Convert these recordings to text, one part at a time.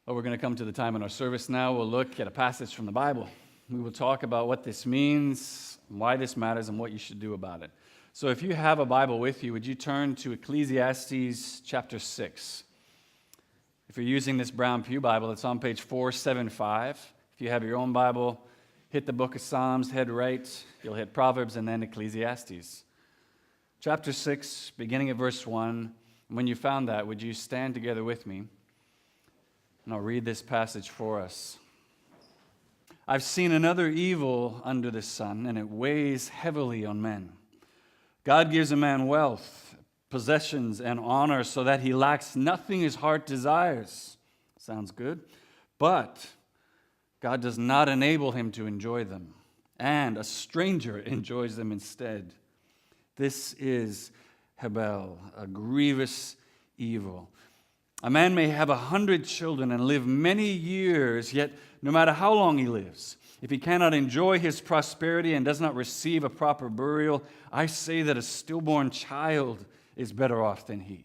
Well, we're going to come to the time in our service now. We'll look at a passage from the Bible. We will talk about what this means, why this matters, and what you should do about it. So if you have a Bible with you, would you turn to Ecclesiastes chapter 6? If you're using this Brown Pew Bible, it's on page 475. If you have your own Bible, hit the book of Psalms, head right. You'll hit Proverbs and then Ecclesiastes. Chapter 6, beginning at verse 1. And when you found that, would you stand together with me? And I'll read this passage for us. I've seen another evil under the sun, and it weighs heavily on men. God gives a man wealth, possessions, and honor so that he lacks nothing his heart desires. Sounds good. But God does not enable him to enjoy them, and a stranger enjoys them instead. This is Hebel, a grievous evil. A man may have 100 children and live many years, yet no matter how long he lives, if he cannot enjoy his prosperity and does not receive a proper burial, I say that a stillborn child is better off than he.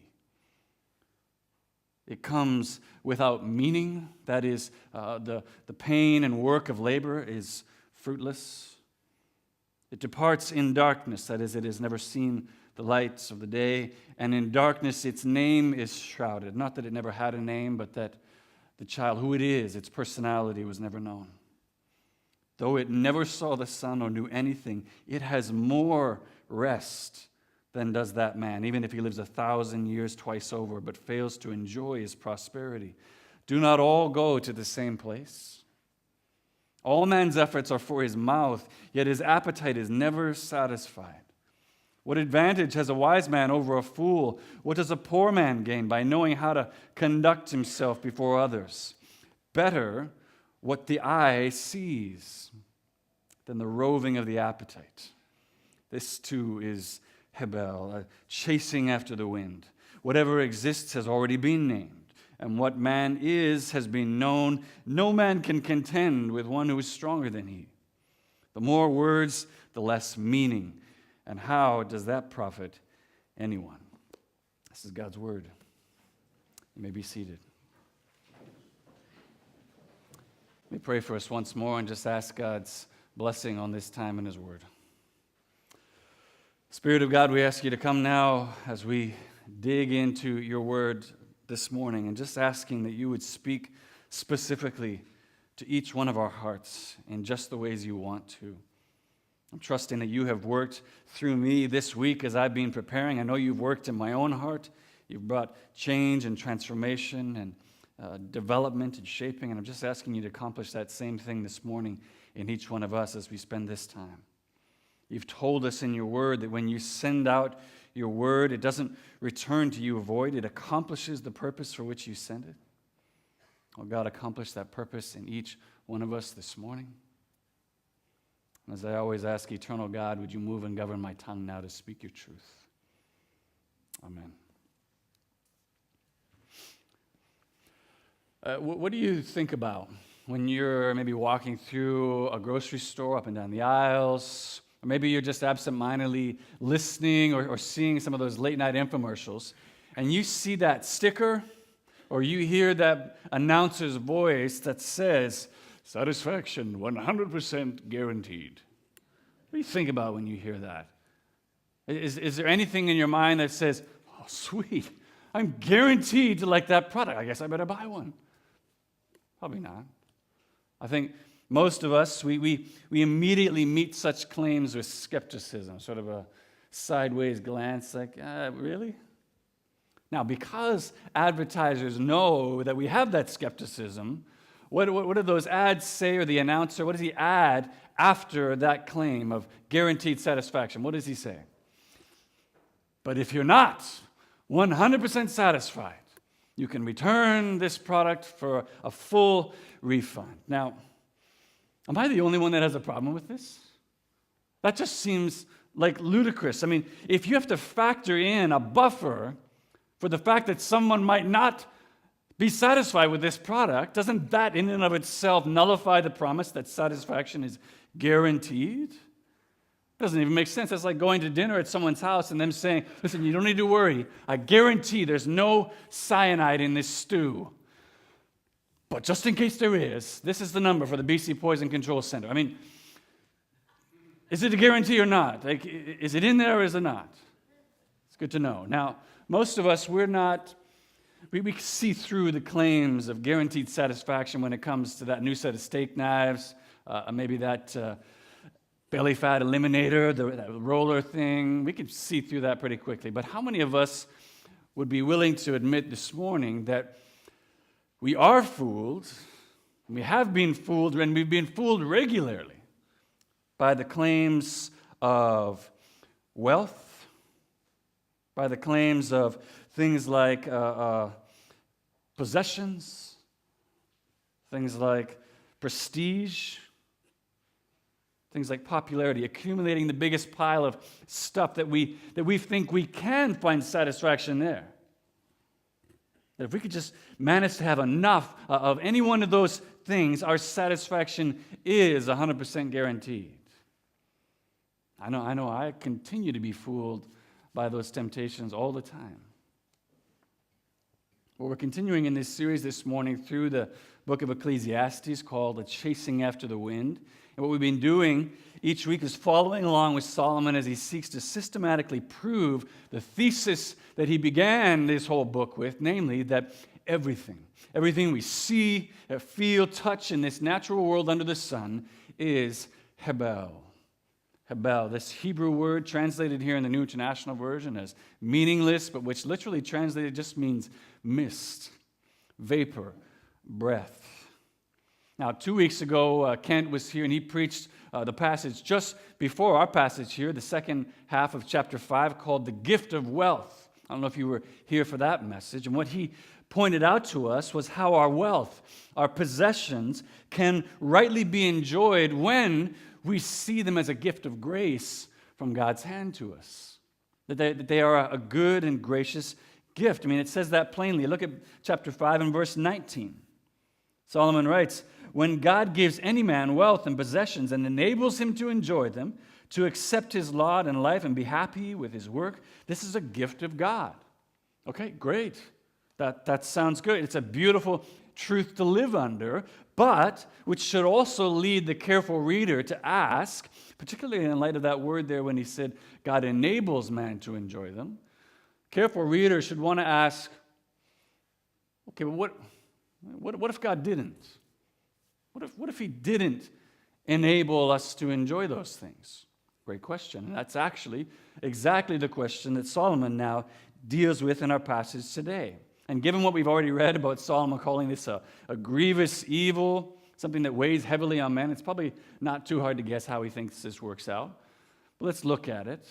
It comes without meaning, that is, the pain and work of labor is fruitless. It departs in darkness, that is, it has never seen the lights of the day, and in darkness its name is shrouded. Not that it never had a name, but that the child, who it is, its personality was never known. Though it never saw the sun or knew anything, it has more rest than does that man, even if he lives 1,000 years twice over, but fails to enjoy his prosperity. Do not all go to the same place? All man's efforts are for his mouth, yet his appetite is never satisfied. What advantage has a wise man over a fool? What does a poor man gain by knowing how to conduct himself before others? Better what the eye sees than the roving of the appetite. This too is Hebel, chasing after the wind. Whatever exists has already been named, and what man is has been known. No man can contend with one who is stronger than he. The more words, the less meaning. And how does that profit anyone? This is God's word. You may be seated. Let me pray for us once more and just ask God's blessing on this time in his word. Spirit of God, we ask you to come now as we dig into your word this morning, and just asking that you would speak specifically to each one of our hearts in just the ways you want to. I'm trusting that you have worked through me this week as I've been preparing. I know you've worked in my own heart. You've brought change and transformation and development and shaping, and I'm just asking you to accomplish that same thing this morning in each one of us as we spend this time. You've told us in your word that when you send out your word, it doesn't return to you void. It accomplishes the purpose for which you send it. Oh God, accomplish that purpose in each one of us this morning. And as I always ask, eternal God, would you move and govern my tongue now to speak your truth? Amen. What do you think about when you're maybe walking through a grocery store up and down the aisles, or maybe you're just absentmindedly listening or seeing some of those late-night infomercials, and you see that sticker or you hear that announcer's voice that says, satisfaction 100% guaranteed. What do you think about when you hear that? Is there anything in your mind that says, oh, sweet, I'm guaranteed to like that product. I guess I better buy one. Probably not. I think most of us, we immediately meet such claims with skepticism, sort of a sideways glance like, really? Now, because advertisers know that we have that skepticism, what do those ads say, or the announcer, what does he add after that claim of guaranteed satisfaction? What does he say? But if you're not 100% satisfied, you can return this product for a full refund. Now, am I the only one that has a problem with this? That just seems like ludicrous. I mean, if you have to factor in a buffer for the fact that someone might not be satisfied with this product, doesn't that in and of itself nullify the promise that satisfaction is guaranteed? It doesn't even make sense. It's like going to dinner at someone's house and them saying, listen, you don't need to worry. I guarantee there's no cyanide in this stew. But just in case there is, this is the number for the BC Poison Control Center. I mean, is it a guarantee or not? Like, is it in there or is it not? It's good to know. Now, most of us, we see through the claims of guaranteed satisfaction when it comes to that new set of steak knives, maybe that belly fat eliminator, that roller thing. We can see through that pretty quickly. But how many of us would be willing to admit this morning that we are fooled, we have been fooled, and we've been fooled regularly by the claims of wealth, by the claims of things like possessions, things like prestige, things like popularity, accumulating the biggest pile of stuff that we think we can find satisfaction there. That if we could just manage to have enough of any one of those things, our satisfaction is 100% guaranteed. I know I continue to be fooled by those temptations all the time. Well, we're continuing in this series this morning through the book of Ecclesiastes called The Chasing After the Wind. And what we've been doing each week is following along with Solomon as he seeks to systematically prove the thesis that he began this whole book with, namely that everything we see, feel, touch in this natural world under the sun is Hebel. Hebel, this Hebrew word translated here in the New International Version as meaningless, but which literally translated just means mist, vapor, breath. Now, 2 weeks ago, Kent was here and he preached the passage just before our passage here, the second half of chapter 5, called The Gift of Wealth. I don't know if you were here for that message. And what he pointed out to us was how our wealth, our possessions, can rightly be enjoyed when we see them as a gift of grace from God's hand to us. That they are a good and gracious gift. I mean, it says that plainly. Look at chapter 5 and verse 19. Solomon writes, "When God gives any man wealth and possessions and enables him to enjoy them, to accept his lot in life and be happy with his work, this is a gift of God." Okay, great. That sounds good. It's a beautiful truth to live under, but which should also lead the careful reader to ask, particularly in light of that word there when he said God enables man to enjoy them. Careful reader should want to ask, okay, well, what if God didn't? What if he didn't enable us to enjoy those things? Great question. And that's actually exactly the question that Solomon now deals with in our passage today. And given what we've already read about Solomon calling this a grievous evil, something that weighs heavily on men, it's probably not too hard to guess how he thinks this works out. But let's look at it.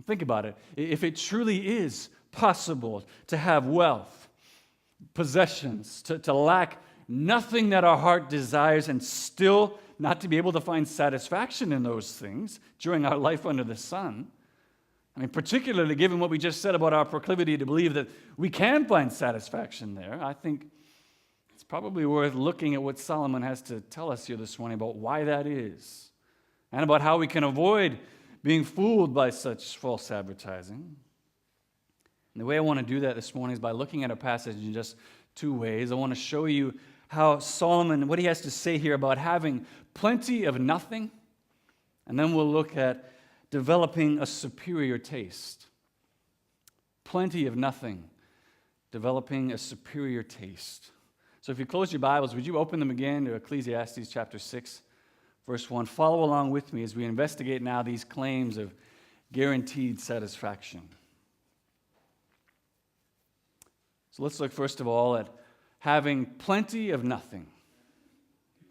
Think about it. If it truly is possible to have wealth, possessions, to lack nothing that our heart desires and still not to be able to find satisfaction in those things during our life under the sun, I mean, particularly given what we just said about our proclivity to believe that we can find satisfaction there, I think it's probably worth looking at what Solomon has to tell us here this morning about why that is and about how we can avoid being fooled by such false advertising. And the way I want to do that this morning is by looking at a passage in just two ways. I want to show you how Solomon, what he has to say here about having plenty of nothing, and then we'll look at developing a superior taste. Plenty of nothing, developing a superior taste. So if you close your Bibles, would you open them again to Ecclesiastes chapter 6, verse 1. Follow along with me as we investigate now these claims of guaranteed satisfaction. So let's look first of all at having plenty of nothing.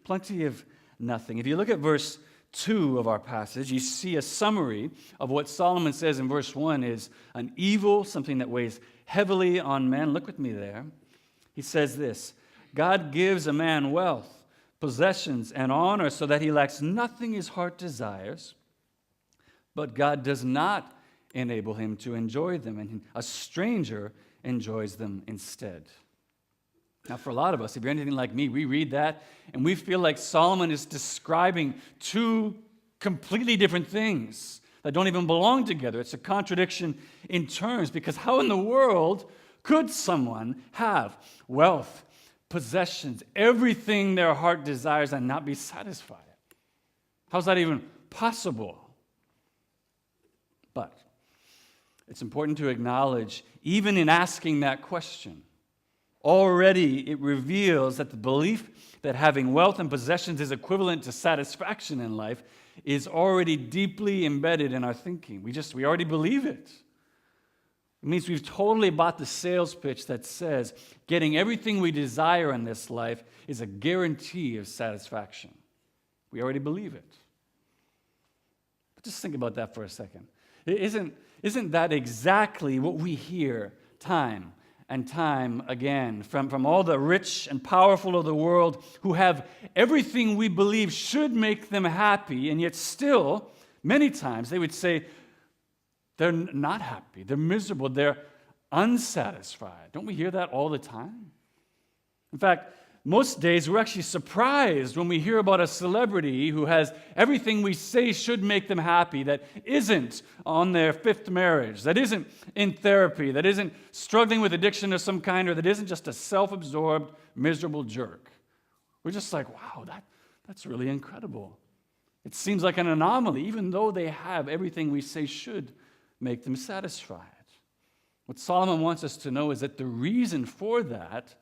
Plenty of nothing. If you look at verse 2 of our passage, you see a summary of what Solomon says in verse 1 is an evil, something that weighs heavily on men. Look with me there. He says this, God gives a man wealth, possessions, and honor so that he lacks nothing his heart desires, but God does not enable him to enjoy them, and a stranger enjoys them instead. Now, for a lot of us, if you're anything like me, we read that and we feel like Solomon is describing two completely different things that don't even belong together. It's a contradiction in terms, because how in the world could someone have wealth, possessions, everything their heart desires, and not be satisfied. How's that even possible? But it's important to acknowledge, even in asking that question, already it reveals that the belief that having wealth and possessions is equivalent to satisfaction in life is already deeply embedded in our thinking. We already believe it. It means we've totally bought the sales pitch that says getting everything we desire in this life is a guarantee of satisfaction. We already believe it. But just think about that for a second. Isn't that exactly what we hear time and time again from all the rich and powerful of the world who have everything we believe should make them happy, and yet still, many times, they would say they're not happy, they're miserable, they're unsatisfied. Don't we hear that all the time? In fact, most days we're actually surprised when we hear about a celebrity who has everything we say should make them happy that isn't on their fifth marriage, that isn't in therapy, that isn't struggling with addiction of some kind, or that isn't just a self-absorbed, miserable jerk. We're just like, wow, that's really incredible. It seems like an anomaly, even though they have everything we say should make them satisfied. What Solomon wants us to know is that the reason for that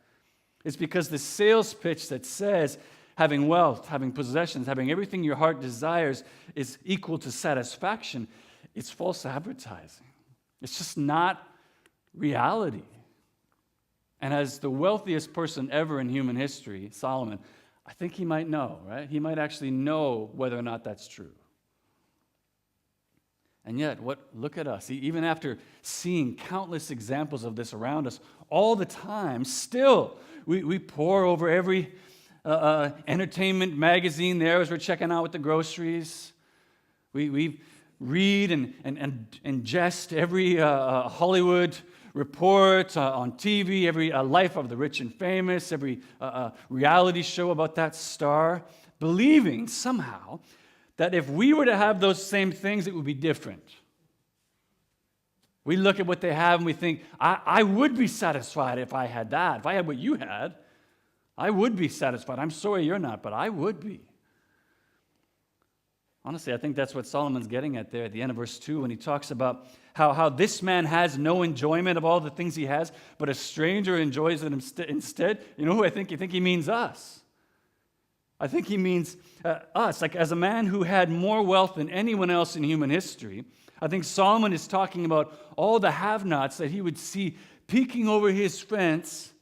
is because the sales pitch that says having wealth, having possessions, having everything your heart desires is equal to satisfaction, it's false advertising. It's just not reality. And as the wealthiest person ever in human history, Solomon, I think he might know, right? He might actually know whether or not that's true. And yet, look at us. Even after seeing countless examples of this around us all the time, still we pore over every entertainment magazine there as we're checking out with the groceries. We read and ingest every Hollywood report on TV, every life of the rich and famous, every reality show about that star, believing somehow that if we were to have those same things, it would be different. We look at what they have and we think, I would be satisfied if I had that. If I had what you had, I would be satisfied. I'm sorry you're not, but I would be. Honestly, I think that's what Solomon's getting at there at the end of verse 2 when he talks about how this man has no enjoyment of all the things he has, but a stranger enjoys it instead. You know who I think? You think he means us. I think he means us. Like as a man who had more wealth than anyone else in human history, I think Solomon is talking about all the have-nots that he would see peeking over his fence,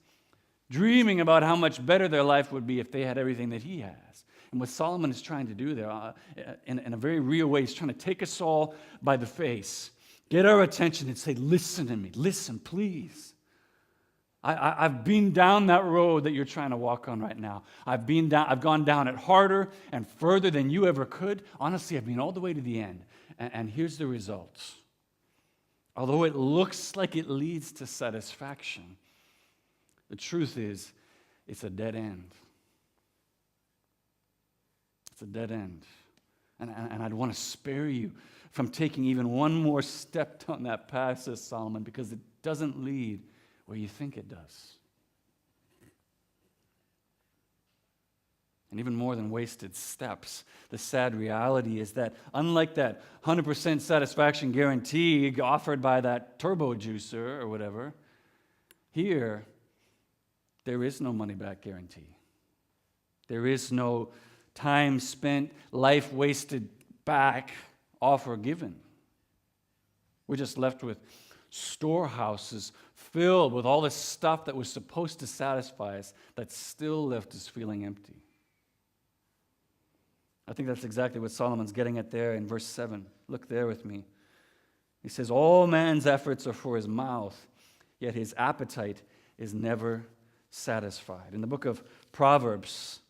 dreaming about how much better their life would be if they had everything that he has. And what Solomon is trying to do there, in a very real way, he's trying to take us all by the face, get our attention and say, listen to me, listen, please. I've been down that road that you're trying to walk on right now. I've gone down it harder and further than you ever could. Honestly, I've been all the way to the end. And here's the results. Although it looks like it leads to satisfaction, the truth is, it's a dead end. It's a dead end. And I'd want to spare you from taking even one more step down that path, says Solomon, because it doesn't lead where you think it does. And even more than wasted steps, the sad reality is that unlike that 100% satisfaction guarantee offered by that turbo juicer or whatever, here, there is no money-back guarantee. There is no time spent, life wasted back offer given. We're just left with storehouses filled with all this stuff that was supposed to satisfy us that still left us feeling empty. I think that's exactly what Solomon's getting at there in verse 7. Look there with me. He says, all man's efforts are for his mouth, yet his appetite is never satisfied. In the book of Proverbs,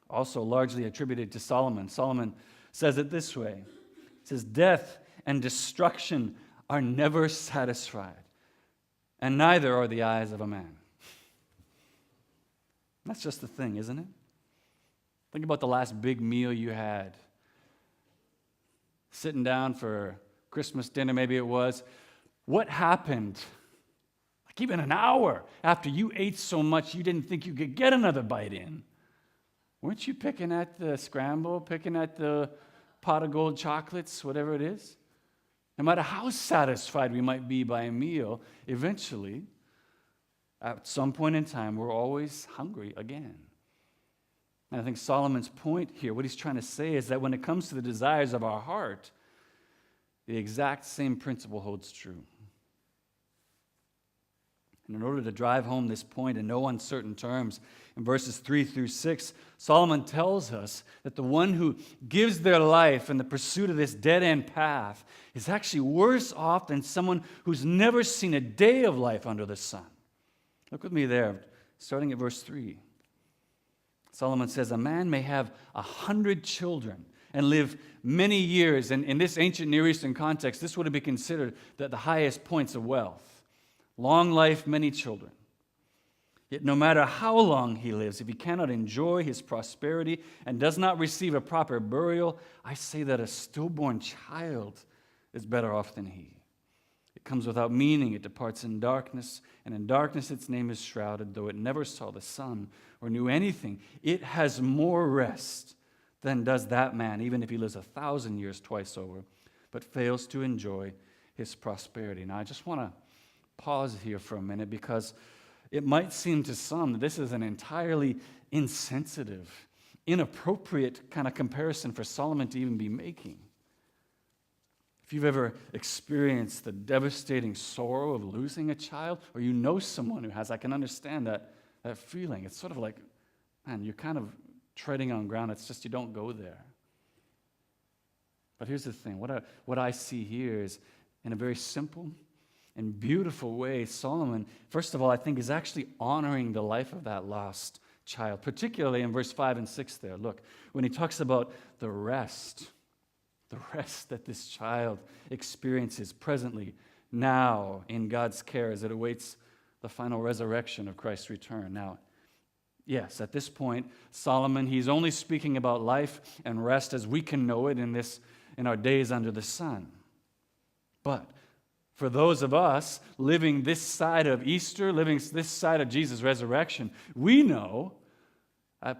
also largely attributed to Solomon, Solomon says it this way. He says, death and destruction are never satisfied, and neither are the eyes of a man. That's just the thing, isn't it? Think about the last big meal you had. Sitting down for Christmas dinner, maybe it was. What happened? Like even an hour after you ate so much you didn't think you could get another bite in. Weren't you picking at the scramble, picking at the pot of gold chocolates, whatever it is? No matter how satisfied we might be by a meal, eventually, at some point in time, we're always hungry again. And I think Solomon's point here, what he's trying to say is that when it comes to the desires of our heart, the exact same principle holds true. And in order to drive home this point in no uncertain terms, in verses 3 through 6, Solomon tells us that the one who gives their life in the pursuit of this dead-end path is actually worse off than someone who's never seen a day of life under the sun. Look with me there, starting at verse 3. Solomon says, a man may have 100 children and live many years. And in this ancient Near Eastern context, this would have been considered the highest points of wealth. Long life, many children. Yet no matter how long he lives, if he cannot enjoy his prosperity and does not receive a proper burial, I say that a stillborn child is better off than he. It comes without meaning, it departs in darkness, and in darkness its name is shrouded, though it never saw the sun or knew anything. It has more rest than does that man, even if he lives 1,000 years twice over, but fails to enjoy his prosperity. Now, I just want to pause here for a minute because it might seem to some that this is an entirely insensitive, inappropriate kind of comparison for Solomon to even be making. If you've ever experienced the devastating sorrow of losing a child, or you know someone who has, I can understand that feeling. It's sort of like, man, you're kind of treading on ground. It's just you don't go there. But here's the thing. What I see here is, in a very simple and beautiful way, Solomon, first of all, I think is actually honoring the life of that lost child, particularly in verse 5 and 6 there. Look, when he talks about the rest that this child experiences presently, now in God's care as it awaits the final resurrection of Christ's return. Now, yes, at this point, Solomon, he's only speaking about life and rest as we can know it in our days under the sun. But for those of us living this side of Easter, living this side of Jesus' resurrection, we know,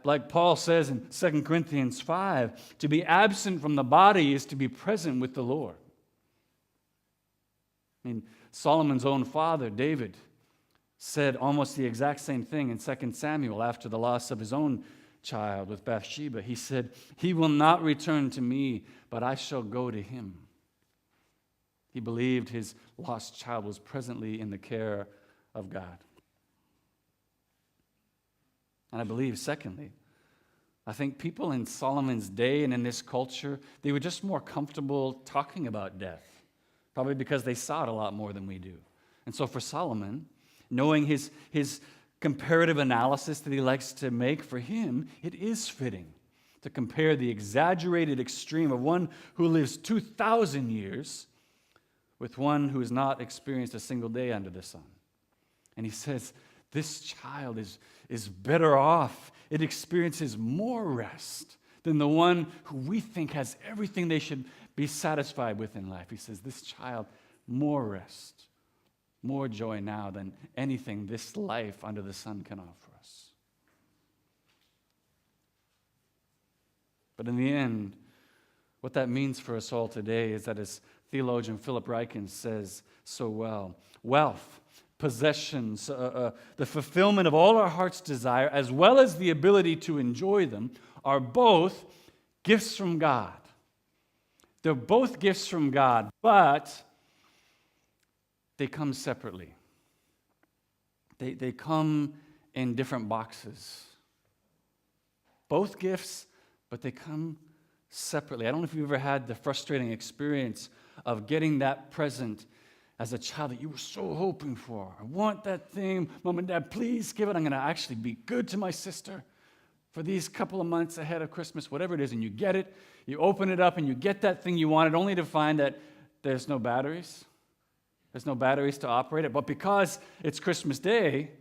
like Paul says in 2 Corinthians 5, to be absent from the body is to be present with the Lord. I mean, Solomon's own father, David, said almost the exact same thing in 2 Samuel after the loss of his own child with Bathsheba. He said, "He will not return to me, but I shall go to him." He believed his lost child was presently in the care of God. And I believe, secondly, I think people in Solomon's day and in this culture, they were just more comfortable talking about death, probably because they saw it a lot more than we do. And so for Solomon, knowing his comparative analysis that he likes to make, for him, it is fitting to compare the exaggerated extreme of one who lives 2,000 years with one who has not experienced a single day under the sun. And he says, this child is better off. It experiences more rest than the one who we think has everything they should be satisfied with in life. He says, this child, more rest, more joy now than anything this life under the sun can offer us. But in the end, what that means for us all today is that, as theologian Philip Ryken says so well, wealth, possessions, the fulfillment of all our heart's desire, as well as the ability to enjoy them, are both gifts from God. They're both gifts from God, but they come separately. They come in different boxes. Both gifts, but they come separately. I don't know if you've ever had the frustrating experience of getting that present as a child that you were so hoping for. I want that thing. Mom and Dad, please give it. I'm going to actually be good to my sister for these couple of months ahead of Christmas, whatever it is. And you get it, you open it up, and you get that thing you wanted, only to find that there's no batteries. There's no batteries to operate it. But because it's Christmas Day,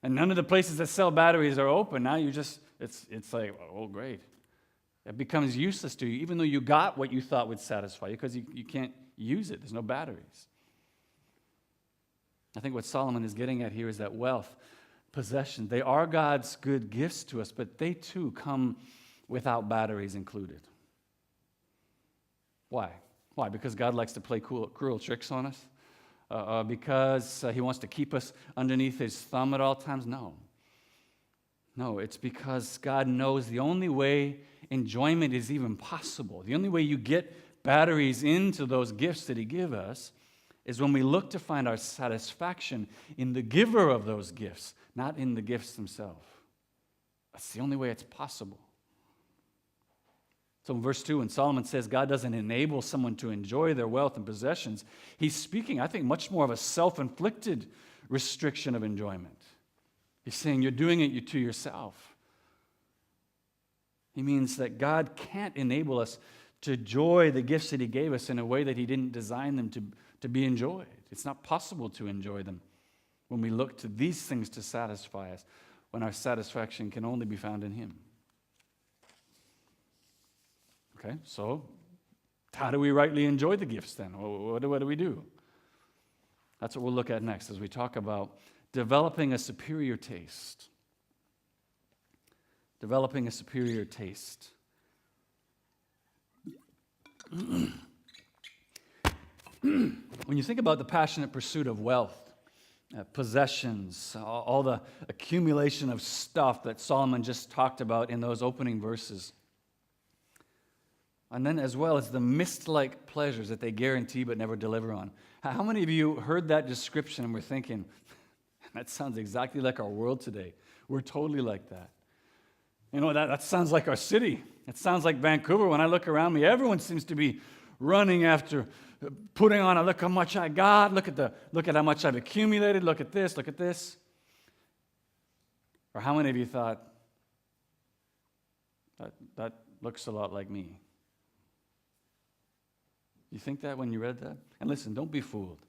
and none of the places that sell batteries are open, now you just, it's like, oh, great. It becomes useless to you, even though you got what you thought would satisfy you, because you can't use it. There's no batteries. I think what Solomon is getting at here is that wealth, possessions, they are God's good gifts to us, but they too come without batteries included. Why? Why? Because God likes to play cruel tricks on us? Because he wants to keep us underneath his thumb at all times? No. No, it's because God knows the only way enjoyment is even possible, the only way you get batteries into those gifts that he gives us is when we look to find our satisfaction in the giver of those gifts, not in the gifts themselves. That's the only way it's possible. So in verse 2, when Solomon says God doesn't enable someone to enjoy their wealth and possessions, he's speaking, I think, much more of a self-inflicted restriction of enjoyment. He's saying you're doing it to yourself. He means that God can't enable us to enjoy the gifts that he gave us in a way that he didn't design them to be enjoyed. It's not possible to enjoy them when we look to these things to satisfy us, when our satisfaction can only be found in him. Okay, so how do we rightly enjoy the gifts then? What do we do? That's what we'll look at next as we talk about developing a superior taste. Developing a superior taste. When you think about the passionate pursuit of wealth, possessions, all the accumulation of stuff that Solomon just talked about in those opening verses, and then as well as the mist-like pleasures that they guarantee but never deliver on. How many of you heard that description and were thinking, that sounds exactly like our world today. We're totally like that. You know, that sounds like our city. It sounds like Vancouver. When I look around me, everyone seems to be running after putting on look how much I got, look at how much I've accumulated, look at this, look at this. Or how many of you thought, that looks a lot like me? You think that when you read that? And listen, don't be fooled.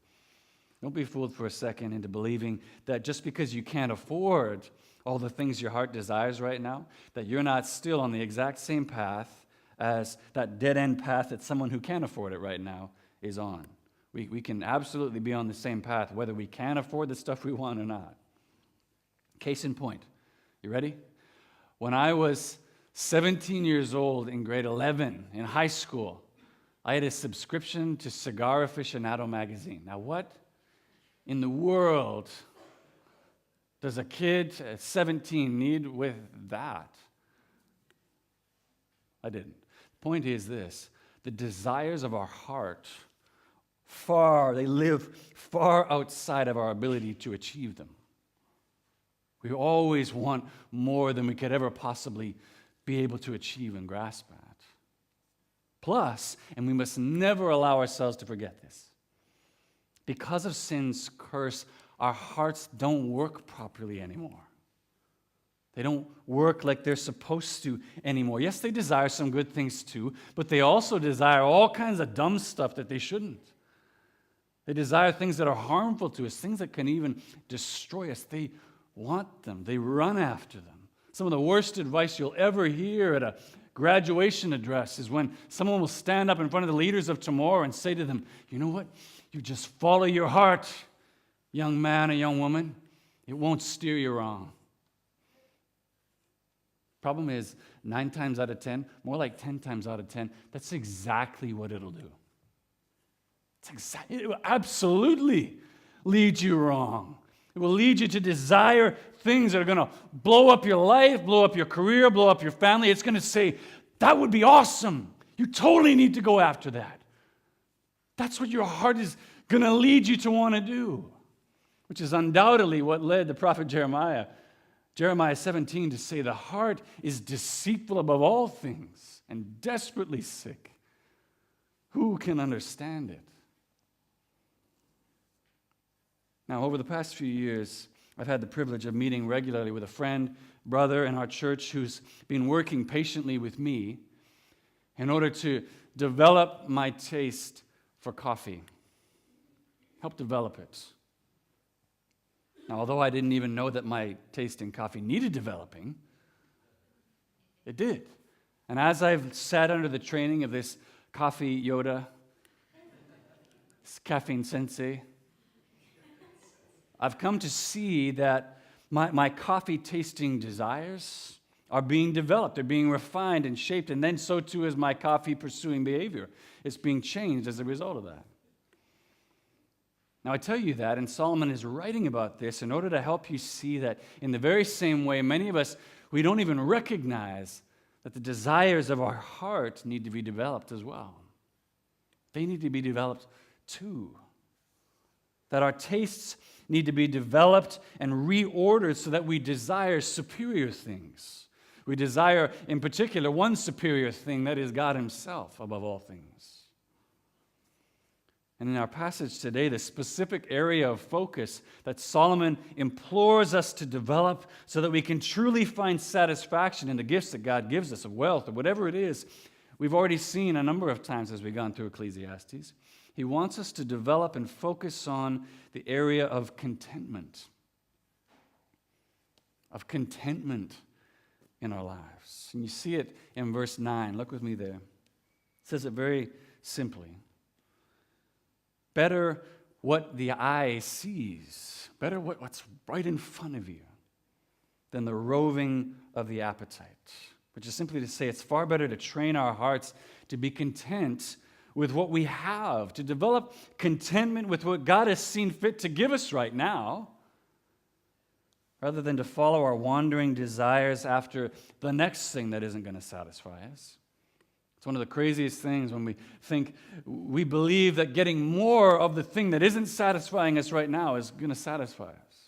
Don't be fooled for a second into believing that just because you can't afford all the things your heart desires right now, that you're not still on the exact same path as that dead-end path that someone who can afford it right now is on. We can absolutely be on the same path, whether we can afford the stuff we want or not. Case in point. You ready? When I was 17 years old in grade 11 in high school, I had a subscription to Cigar Aficionado magazine. Now, what in the world does a kid at 17 need with that? I didn't. The point is this: the desires of our heart they live far outside of our ability to achieve them. We always want more than we could ever possibly be able to achieve and grasp at. Plus, and we must never allow ourselves to forget this, because of sin's curse, our hearts don't work properly anymore. They don't work like they're supposed to anymore. Yes, they desire some good things too, but they also desire all kinds of dumb stuff that they shouldn't. They desire things that are harmful to us, things that can even destroy us. They want them. They run after them. Some of the worst advice you'll ever hear at a graduation address is when someone will stand up in front of the leaders of tomorrow and say to them, you know what? You just follow your heart, young man or young woman. It won't steer you wrong. Problem is, 9 times out of 10, more like 10 times out of 10, that's exactly what it'll do. It will absolutely lead you wrong. It will lead you to desire things that are going to blow up your life, blow up your career, blow up your family. It's going to say, that would be awesome. You totally need to go after that. That's what your heart is going to lead you to want to do, which is undoubtedly what led the prophet Jeremiah 17, to say the heart is deceitful above all things and desperately sick. Who can understand it? Now, over the past few years, I've had the privilege of meeting regularly with a friend, brother in our church who's been working patiently with me in order to develop my taste for coffee. Help develop it. Now, although I didn't even know that my taste in coffee needed developing, it did. And as I've sat under the training of this coffee Yoda, this caffeine sensei, I've come to see that my coffee tasting desires are being developed. They're being refined and shaped, and then so too is my coffee pursuing behavior. It's being changed as a result of that. Now, I tell you that, and Solomon is writing about this in order to help you see that in the very same way, many of us, we don't even recognize that the desires of our heart need to be developed as well. They need to be developed too. That our tastes need to be developed and reordered so that we desire superior things. We desire, in particular, one superior thing, that is God Himself above all things. And in our passage today, the specific area of focus that Solomon implores us to develop so that we can truly find satisfaction in the gifts that God gives us of wealth or whatever it is, we've already seen a number of times as we've gone through Ecclesiastes. He wants us to develop and focus on the area of contentment. Of contentment in our lives. And you see it in verse 9. Look with me there. It says it very simply. Better what the eye sees, better what's right in front of you than the roving of the appetite. Which is simply to say it's far better to train our hearts to be content with what we have, to develop contentment with what God has seen fit to give us right now, rather than to follow our wandering desires after the next thing that isn't going to satisfy us. It's one of the craziest things when we believe that getting more of the thing that isn't satisfying us right now is going to satisfy us.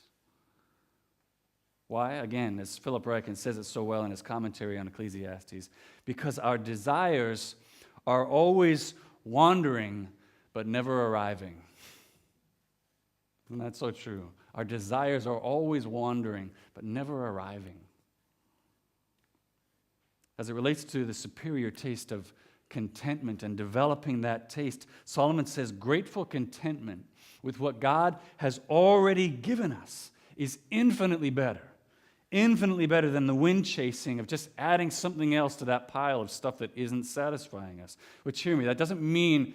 Why? Again, as Philip Ryken says it so well in his commentary on Ecclesiastes, because our desires are always wandering but never arriving. And that's so true. Our desires are always wandering but never arriving. As it relates to the superior taste of contentment and developing that taste, Solomon says grateful contentment with what God has already given us is infinitely better than the wind chasing of just adding something else to that pile of stuff that isn't satisfying us. Which, hear me, that doesn't mean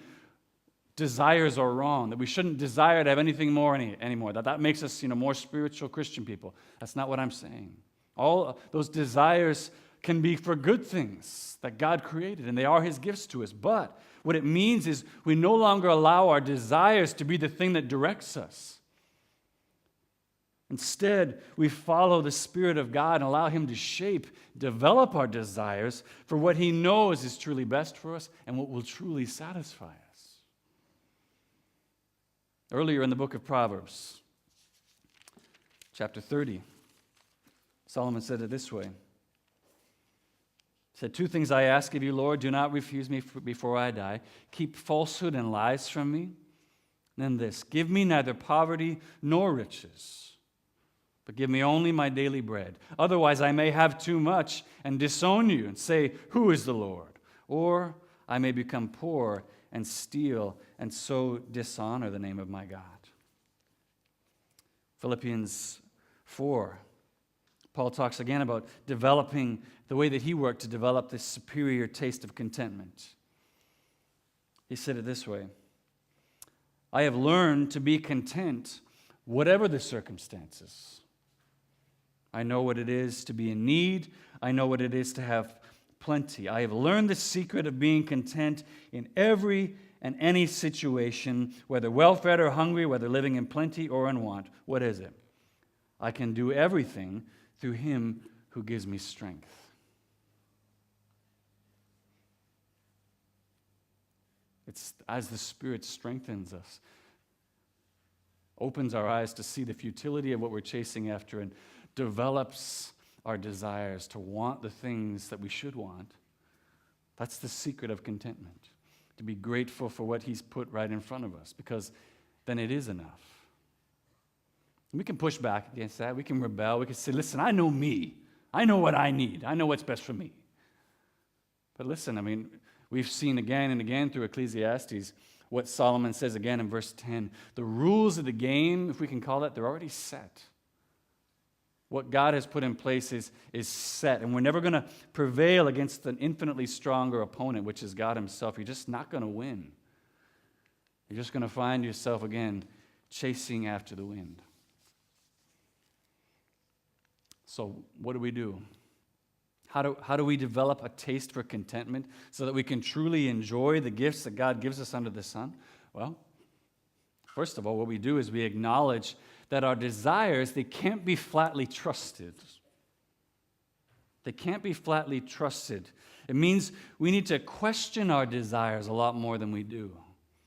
desires are wrong, that we shouldn't desire to have anything more anymore, that makes us more spiritual Christian people. That's not what I'm saying. All those desires can be for good things that God created, and they are His gifts to us. But what it means is we no longer allow our desires to be the thing that directs us. Instead, we follow the Spirit of God and allow Him to develop our desires for what He knows is truly best for us and what will truly satisfy us. Earlier in the book of Proverbs, chapter 30, Solomon said it this way. He said, 2 things I ask of you, Lord, do not refuse me before I die. Keep falsehood and lies from me. And then this, give me neither poverty nor riches, but give me only my daily bread. Otherwise I may have too much and disown you and say, who is the Lord? Or I may become poor and steal and so dishonor the name of my God. Philippians 4. Paul talks again about developing the way that he worked to develop this superior taste of contentment. He said it this way, I have learned to be content whatever the circumstances. I know what it is to be in need. I know what it is to have plenty. I have learned the secret of being content in every and any situation, whether well-fed or hungry, whether living in plenty or in want. What is it? I can do everything through Him who gives me strength. It's as the Spirit strengthens us, opens our eyes to see the futility of what we're chasing after, and develops our desires to want the things that we should want. That's the secret of contentment, to be grateful for what He's put right in front of us, because then it is enough. We can push back against that. We can rebel. We can say, listen, I know me. I know what I need. I know what's best for me. But listen, we've seen again and again through Ecclesiastes what Solomon says again in verse 10. The rules of the game, if we can call that, they're already set. What God has put in place is set, and we're never going to prevail against an infinitely stronger opponent, which is God Himself. You're just not going to win. You're just going to find yourself again chasing after the wind. So what do we do? How do we develop a taste for contentment so that we can truly enjoy the gifts that God gives us under the sun? Well, first of all, what we do is we acknowledge that our desires, they can't be flatly trusted. They can't be flatly trusted. It means we need to question our desires a lot more than we do,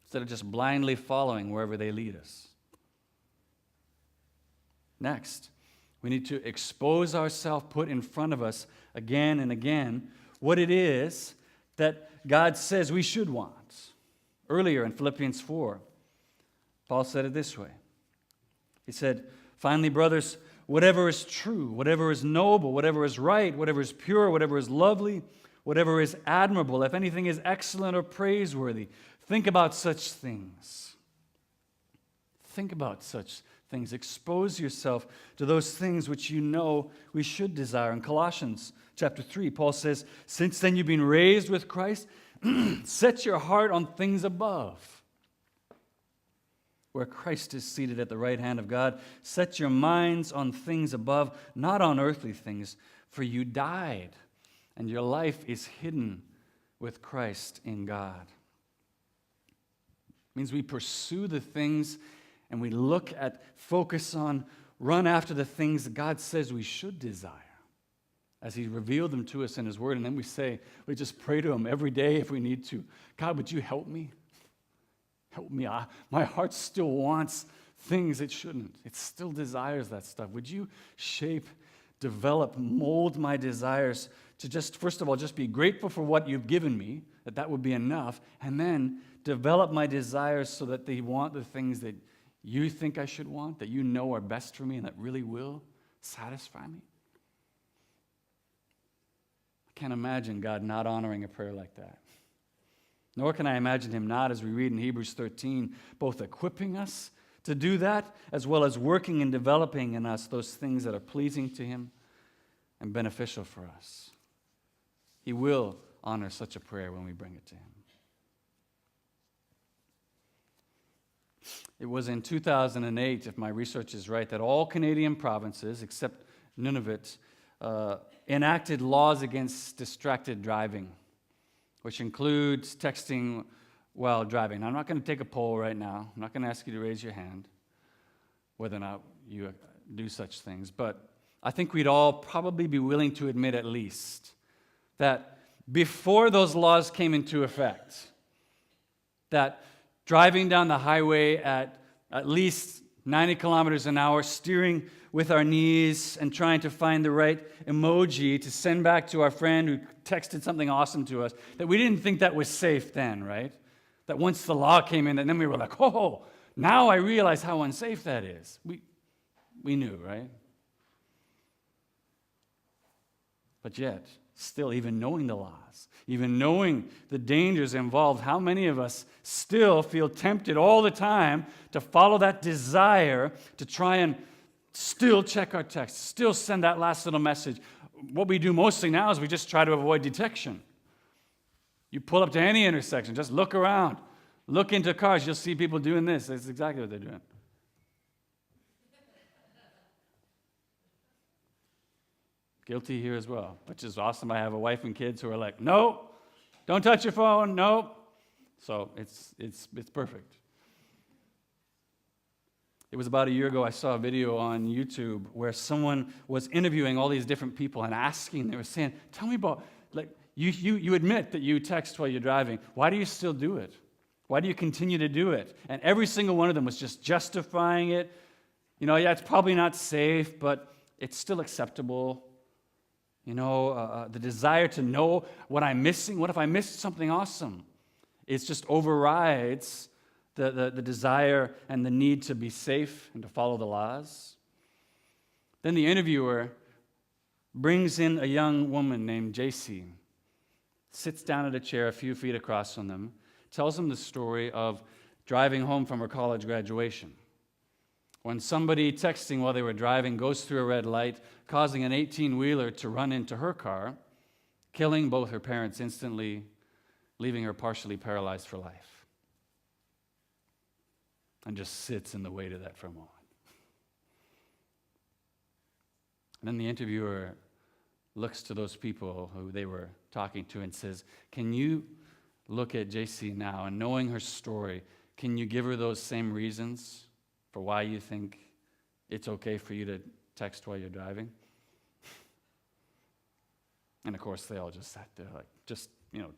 instead of just blindly following wherever they lead us. Next, we need to expose ourselves, put in front of us again and again what it is that God says we should want. Earlier in Philippians 4, Paul said it this way. He said, "Finally, brothers, whatever is true, whatever is noble, whatever is right, whatever is pure, whatever is lovely, whatever is admirable, if anything is excellent or praiseworthy, think about such things." Think about such things. Expose yourself to those things which you know we should desire. In Colossians chapter 3, Paul says, "Since then you've been raised with Christ, set your heart on things above, where Christ is seated at the right hand of God. Set your minds on things above, not on earthly things, for you died, and your life is hidden with Christ in God." It means we pursue the things and we look at, focus on, run after the things that God says we should desire as He revealed them to us in His Word. And then we just pray to Him every day if we need to. God, would you help me? Help me. My heart still wants things it shouldn't. It still desires that stuff. Would you shape, develop, mold my desires to just, first of all, just be grateful for what you've given me, that would be enough, and then develop my desires so that they want the things that you think I should want, that you know are best for me and that really will satisfy me. I can't imagine God not honoring a prayer like that. Nor can I imagine Him not, as we read in Hebrews 13, both equipping us to do that, as well as working and developing in us those things that are pleasing to Him and beneficial for us. He will honor such a prayer when we bring it to Him. It was in 2008, if my research is right, that all Canadian provinces, except Nunavut, enacted laws against distracted driving, which includes texting while driving. Now, I'm not going to take a poll right now. I'm not going to ask you to raise your hand whether or not you do such things. But I think we'd all probably be willing to admit at least that before those laws came into effect, that driving down the highway at least 90 kilometers an hour, steering with our knees and trying to find the right emoji to send back to our friend who texted something awesome to us, that we didn't think that was safe then, right? That once the law came in, and then we were like, oh, now I realize how unsafe that is. We knew, right? But yet, still, even knowing the laws, even knowing the dangers involved, how many of us still feel tempted all the time to follow that desire to try and still check our text, still send that last little message? What we do mostly now is we just try to avoid detection. You pull up to any intersection, just look around, look into cars, you'll see people doing this. That's exactly what they're doing. Guilty here as well, which is awesome. I have a wife and kids who are like, no, don't touch your phone, no. So it's perfect. It was about a year ago I saw a video on YouTube where someone was interviewing all these different people and asking, they were saying, tell me about, like, you admit that you text while you're driving. Why do you still do it? Why do you continue to do it? And every single one of them was just justifying it. You know, yeah, it's probably not safe, but it's still acceptable. You know, the desire to know what I'm missing. What if I missed something awesome? It just overrides the desire and the need to be safe and to follow the laws. Then the interviewer brings in a young woman named JC, sits down at a chair a few feet across from them, tells them the story of driving home from her college graduation. When somebody texting while they were driving goes through a red light, causing an 18-wheeler to run into her car, killing both her parents instantly, leaving her partially paralyzed for life. And just sits in the weight of that for a moment. And then the interviewer looks to those people who they were talking to and says, can you look at JC now, and knowing her story, can you give her those same reasons for why you think it's okay for you to text while you're driving? And of course, they all just sat there, like, just,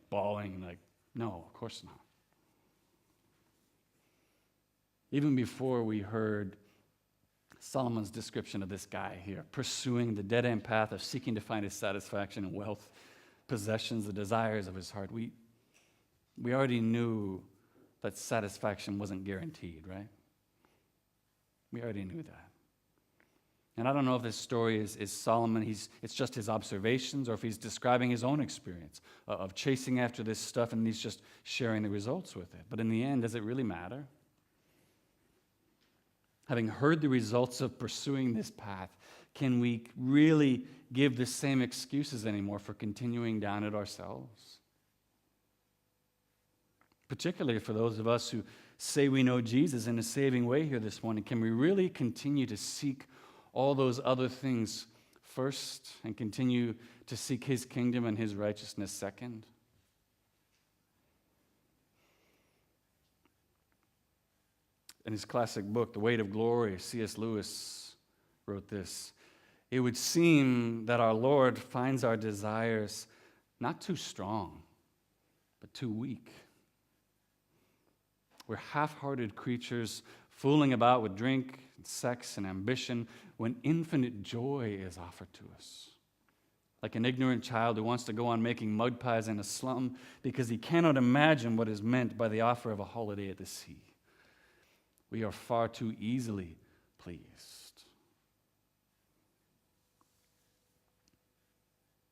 bawling, like, no, of course not. Even before we heard Solomon's description of this guy here, pursuing the dead-end path of seeking to find his satisfaction in wealth, possessions, the desires of his heart, we already knew that satisfaction wasn't guaranteed, right? We already knew that. And I don't know if this story is Solomon, it's just his observations, or if he's describing his own experience of chasing after this stuff and he's just sharing the results with it. But in the end, does it really matter? Having heard the results of pursuing this path, can we really give the same excuses anymore for continuing down it ourselves? Particularly for those of us who say we know Jesus in a saving way here this morning, can we really continue to seek all those other things first and continue to seek his kingdom and his righteousness second? In his classic book, The Weight of Glory, C.S. Lewis wrote this: it would seem that our Lord finds our desires not too strong, but too weak. We're half-hearted creatures fooling about with drink, and sex, and ambition when infinite joy is offered to us. Like an ignorant child who wants to go on making mud pies in a slum because he cannot imagine what is meant by the offer of a holiday at the sea. We are far too easily pleased.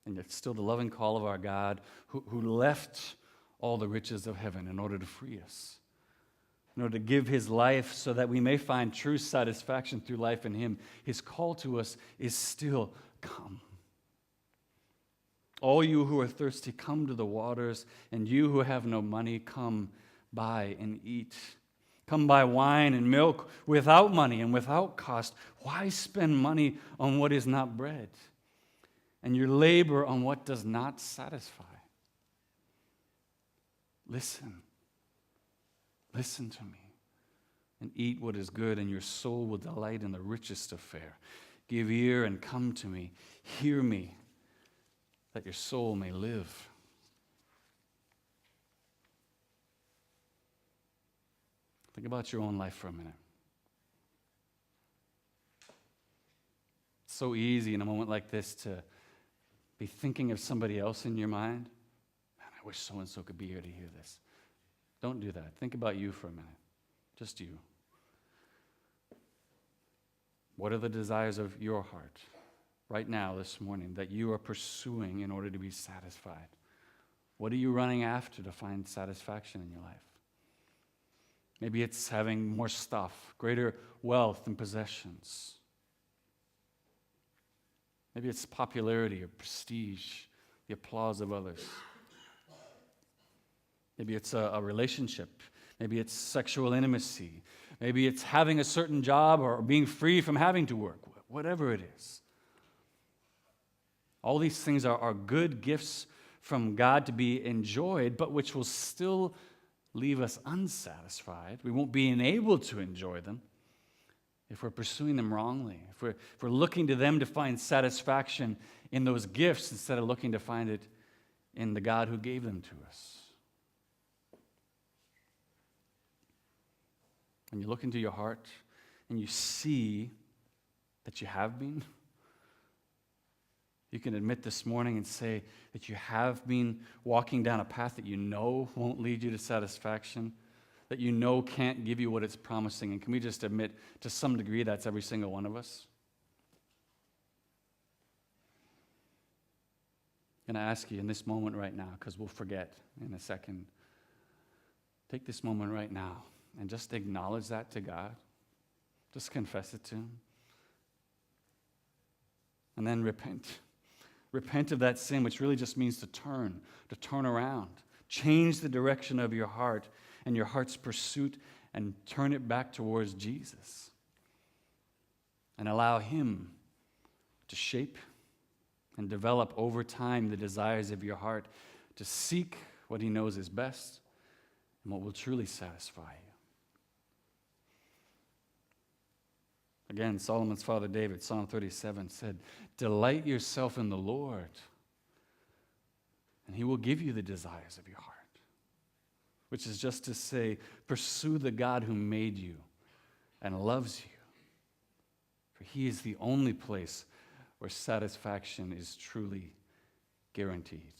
And yet still the loving call of our God, who left all the riches of heaven in order to free us, in order to give his life so that we may find true satisfaction through life in him. His call to us is still, come. All you who are thirsty, come to the waters, and you who have no money, come buy and eat. Come buy wine and milk without money and without cost. Why spend money on what is not bread, and your labor on what does not satisfy? Listen to me, and eat what is good, and your soul will delight in the richest of fare. Give ear and come to me. Hear me, that your soul may live. Think about your own life for a minute. It's so easy in a moment like this to be thinking of somebody else in your mind. Man, I wish so-and-so could be here to hear this. Don't do that. Think about you for a minute. Just you. What are the desires of your heart right now, this morning, that you are pursuing in order to be satisfied? What are you running after to find satisfaction in your life? Maybe it's having more stuff, greater wealth and possessions. Maybe it's popularity or prestige, the applause of others. Maybe it's a relationship. Maybe it's sexual intimacy. Maybe it's having a certain job or being free from having to work, whatever it is. All these things are good gifts from God to be enjoyed, but which will still leave us unsatisfied. We won't be enabled to enjoy them if we're pursuing them wrongly, if we're looking to them to find satisfaction in those gifts instead of looking to find it in the God who gave them to us. When you look into your heart and you see that you have been, you can admit this morning and say that you have been walking down a path that you know won't lead you to satisfaction, that you know can't give you what it's promising. And can we just admit, to some degree, that's every single one of us? And I ask you in this moment right now, because we'll forget in a second, take this moment right now and just acknowledge that to God. Just confess it to him. And then repent. Repent of that sin, which really just means to turn around. Change the direction of your heart and your heart's pursuit and turn it back towards Jesus. And allow him to shape and develop over time the desires of your heart, to seek what he knows is best and what will truly satisfy you. Again, Solomon's father David, Psalm 37, said, "Delight yourself in the Lord, and he will give you the desires of your heart." Which is just to say, pursue the God who made you and loves you. For he is the only place where satisfaction is truly guaranteed.